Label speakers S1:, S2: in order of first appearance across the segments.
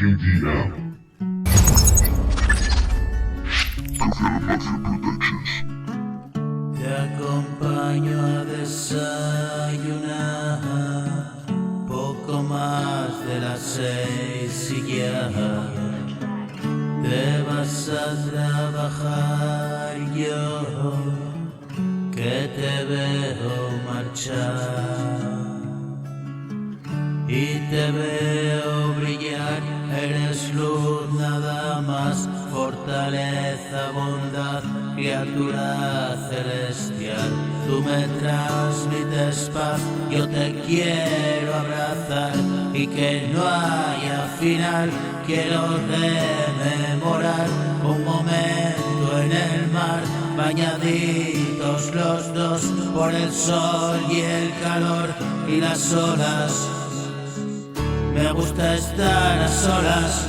S1: KDM.
S2: Te acompaño a desayunar, poco más de las 6 y ya te vas a trabajar. Yo que te veo marchar y te veo brillar, eres luz nada más, fortaleza, bondad, criatura celestial. Tú me transmites paz, yo te quiero abrazar y que no haya final. Quiero rememorar un momento en el mar, bañaditos los dos por el sol y el calor y las olas. Me gusta estar a solas,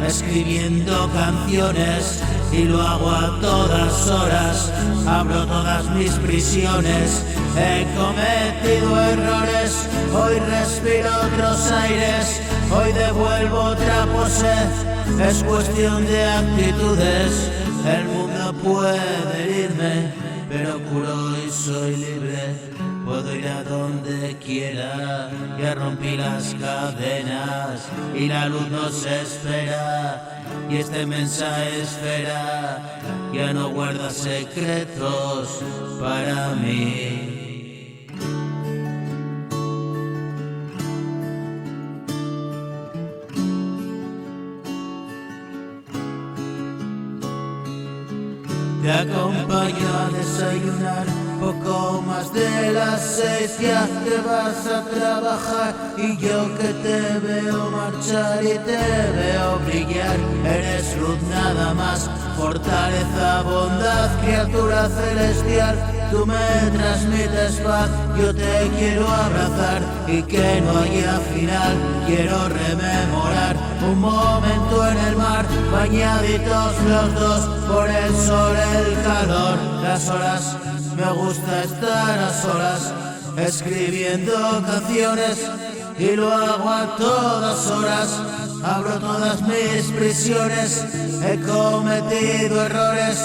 S2: escribiendo canciones, y lo hago a todas horas. Abro todas mis prisiones, he cometido errores, hoy respiro otros aires, hoy devuelvo otra pose. Es cuestión de actitudes, el mundo puede herirme, pero curo y soy libre. Puedo ir a donde quiera, ya rompí las cadenas y la luz nos espera. Y esta inmensa esfera ya no guarda secretos para mí. Te acompaño a desayunar, poco más de las 6 ya te vas a trabajar. Y yo que te veo marchar y te veo brillar, eres luz nada más, fortaleza, bondad, criatura celestial. Tú me transmites paz, yo te quiero abrazar y que no haya final. Quiero rememorar un momento en el mar, bañaditos los dos por el sol, el calor, las horas. Me gusta estar a solas, escribiendo canciones, y lo hago a todas horas. Abro todas mis prisiones, he cometido errores,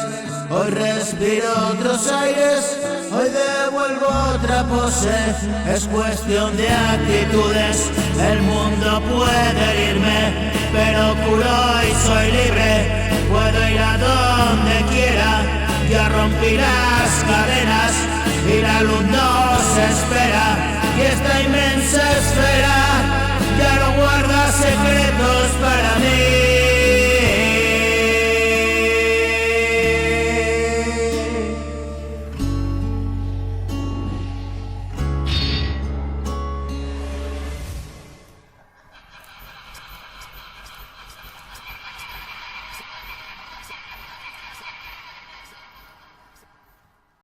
S2: hoy respiro otros aires, hoy devuelvo otra pose. Es cuestión de actitudes, el mundo puede herirme, pero curo y soy libre. Puedo ir a donde quiera, ya rompí las cadenas y la luz nos espera. Y esta inmensa